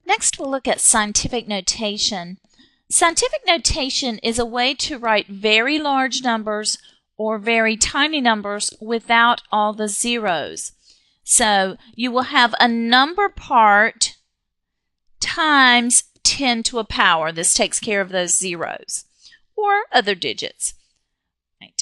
Next, we'll look at scientific notation. Scientific notation is a way to write very large numbers or very tiny numbers without all the zeros. So you will have a number part times 10 to a power. This takes care of those zeros or other digits. Right.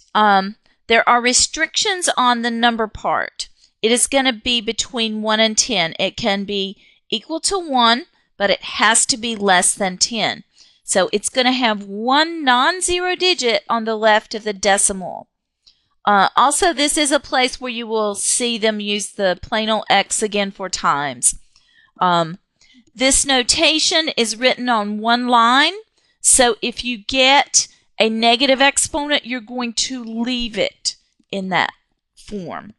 There are restrictions on the number part. It is going to be between 1 and 10. It can be equal to 1, but it has to be less than 10. So it's going to have one non-zero digit on the left of the decimal. Also, this is a place where you will see them use the plain old X again for times. This notation is written on one line, so if you get a negative exponent, you're going to leave it in that form.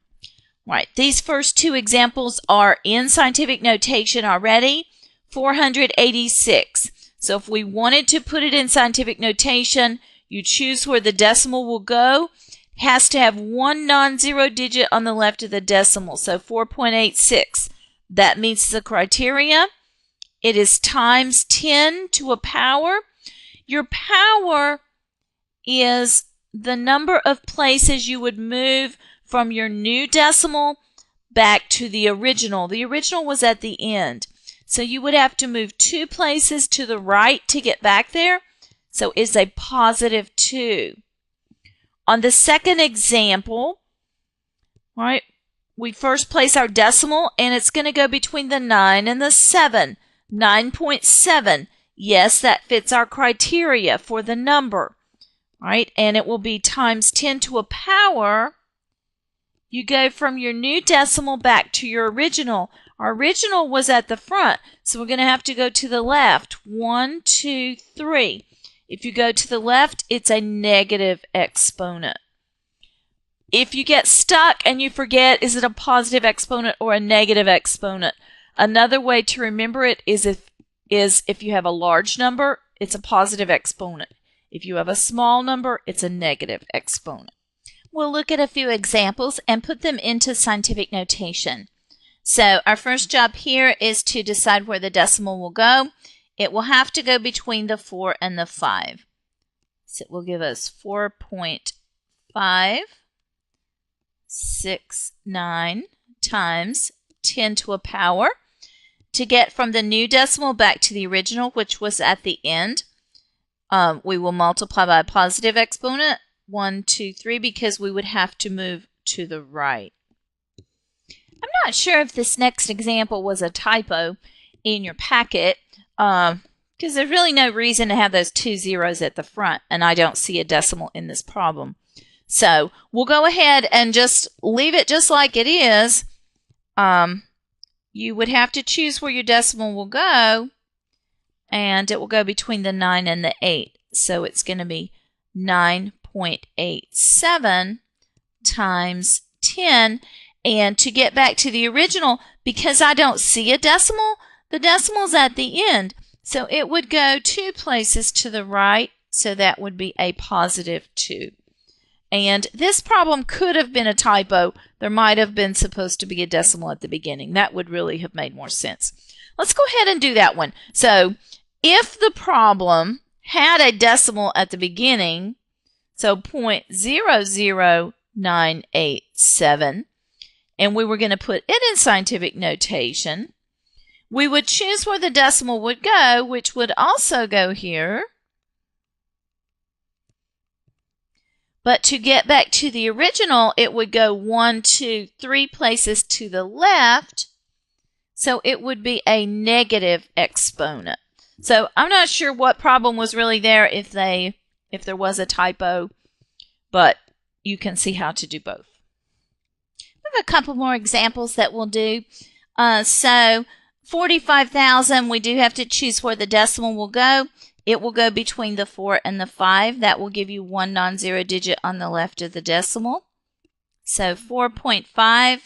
Right, these first two examples are in scientific notation already. 486. So if we wanted to put it in scientific notation, you choose where the decimal will go. It has to have one non-zero digit on the left of the decimal, so 4.86. That meets the criteria. It is times 10 to a power. Your power is the number of places you would move from your new decimal back to the original. The original was at the end. So you would have to move 2 places to the right to get back there. So it's a positive 2. On the second example, right, we first place our decimal, and it's going to go between the 9 and the 7. 9.7. Yes, that fits our criteria for the number. Right, and it will be times 10 to a power. You go from your new decimal back to your original. Our original was at the front, so we're going to have to go to the left. 1, 2, 3. If you go to the left, it's a negative exponent. If you get stuck and you forget, is it a positive exponent or a negative exponent? Another way to remember it is if you have a large number, it's a positive exponent. If you have a small number, it's a negative exponent. We'll look at a few examples and put them into scientific notation. So our first job here is to decide where the decimal will go. It will have to go between the 4 and the 5. So it will give us 4.569 times 10 to a power. To get from the new decimal back to the original, which was at the end, we will multiply by a positive exponent, 1, 2, 3, because we would have to move to the right. I'm not sure if this next example was a typo in your packet, because there's really no reason to have those 2 zeros at the front, and I don't see a decimal in this problem. So we'll go ahead and just leave it just like it is. You would have to choose where your decimal will go, and it will go between the 9 and the 8. So it's going to be 9.87 times 10. And to get back to the original, because I don't see a decimal, the decimal's at the end. So it would go 2 places to the right, so that would be a positive 2. And this problem could have been a typo. There might have been supposed to be a decimal at the beginning. That would really have made more sense. Let's go ahead and do that one. So if the problem had a decimal at the beginning, so 0.00987, and we were going to put it in scientific notation, we would choose where the decimal would go, which would also go here. But to get back to the original, it would go 1, 2, 3 places to the left. So it would be a negative exponent. So I'm not sure what problem was really there if there was a typo, but you can see how to do both. We have a couple more examples that we'll do. So 45,000, we do have to choose where the decimal will go. It will go between the 4 and the 5. That will give you one non-zero digit on the left of the decimal. So 4.5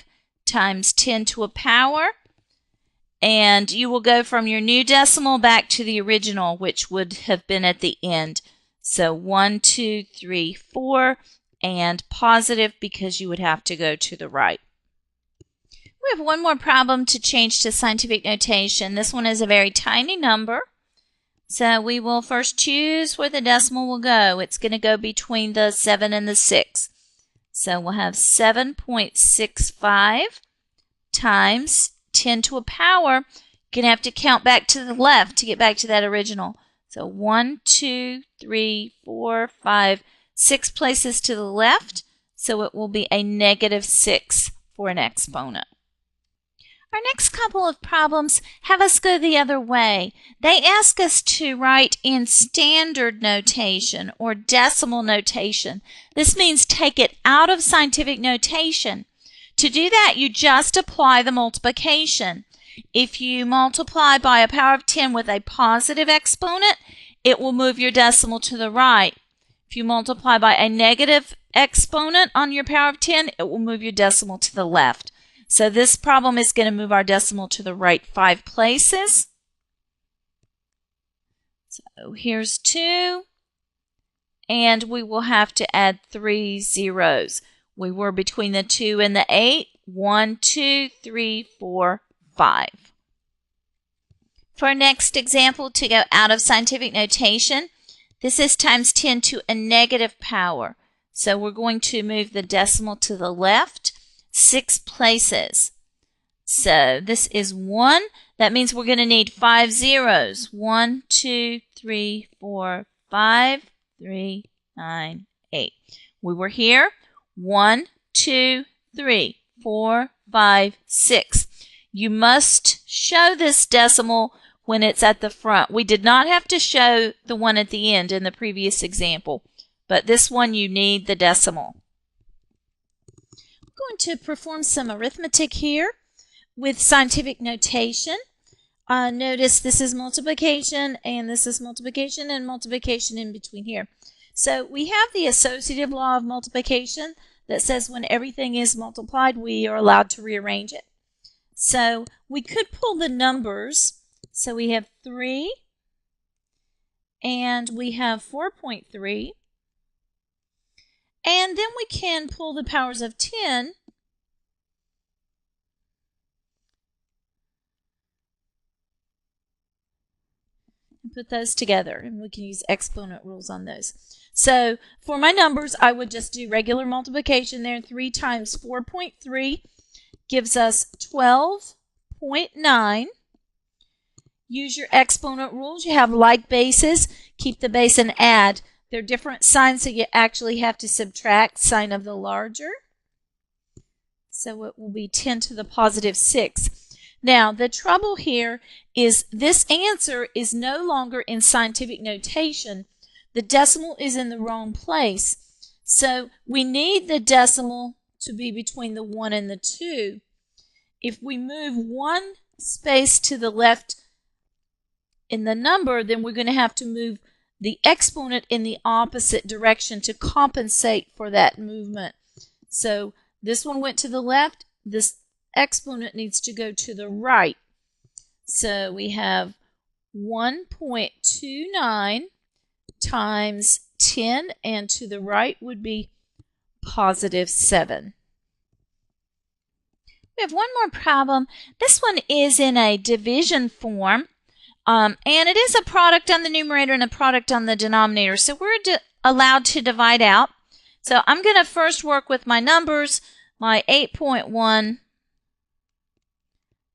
times 10 to a power. And you will go from your new decimal back to the original, which would have been at the end. So 1, 2, 3, 4, and positive because you would have to go to the right. We We have one more problem to change to scientific notation. This one is a very tiny number. So we will first choose where the decimal will go. It's going to go between the 7 and the 6. So we'll have 7.65 times 10 to a power. You're going to have to count back to the left to get back to that original. So 1, 2, 3, 4, 5, 6 places to the left. So it will be a -6 for an exponent. Our next couple of problems have us go the other way. They ask us to write in standard notation or decimal notation. This means take it out of scientific notation. To do that, you just apply the multiplication. If you multiply by a power of 10 with a positive exponent, it will move your decimal to the right. If you multiply by a negative exponent on your power of 10, it will move your decimal to the left. So this problem is going to move our decimal to the right 5 places. So here's 2. And we will have to add 3 zeros. We were between the 2 and the 8. 1, 2, 3, 4, 5. For our next example, to go out of scientific notation, this is times 10 to a negative power. So we're going to move the decimal to the left 6 places. So this is 1. That means we're going to need 5 zeros. 1, 2, 3, 4, 5, 3, 9, 8. We were here. 1, 2, 3, 4, 5, 6. You must show this decimal when it's at the front. We did not have to show the one at the end in the previous example, but this one you need the decimal. I'm going to perform some arithmetic here with scientific notation. Notice this is multiplication, and this is multiplication, and multiplication in between here. So we have the associative law of multiplication that says when everything is multiplied, we are allowed to rearrange it. So we could pull the numbers. So we have 3, and we have 4.3. And then we can pull the powers of 10. And put those together, and we can use exponent rules on those. So for my numbers, I would just do regular multiplication there. 3 times 4.3 gives us 12.9. Use your exponent rules. You have like bases. Keep the base and add. They're different signs, so you actually have to subtract sign of the larger. So it will be 10 to the positive 6. Now, the trouble here is this answer is no longer in scientific notation. The decimal is in the wrong place. So we need the decimal to be between the 1 and the 2. If we move 1 space to the left in the number, then we're going to have to move the exponent in the opposite direction to compensate for that movement. So this one went to the left. This exponent needs to go to the right. So we have 1.29 times 10, and to the right would be positive 7. We have one more problem. This one is in a division form. And it is a product on the numerator and a product on the denominator. So we're allowed to divide out. So I'm going to first work with my numbers. My 8.1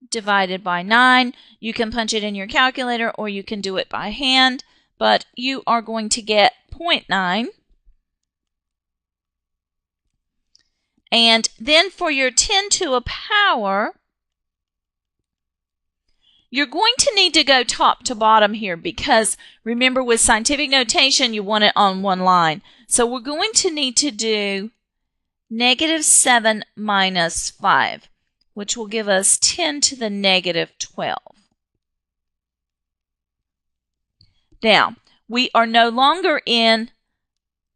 divided by 9. You can punch it in your calculator or you can do it by hand. But you are going to get 0.9. And then for your 10 to a power, you're going to need to go top to bottom here because remember with scientific notation you want it on one line. So we're going to need to do -7 minus 5, which will give us 10 to the -12. Now, we are no longer in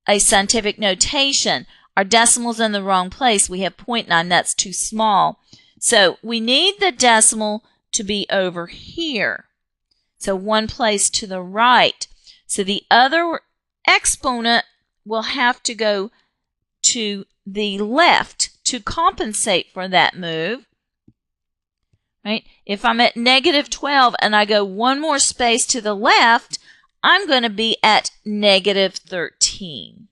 a scientific notation. Our decimal's in the wrong place. We have 0.9. That's too small. So we need the decimal to be over here. So one place to the right. So the other exponent will have to go to the left to compensate for that move. right? If I'm at negative 12 and I go one more space to the left, I'm going to be at negative 13.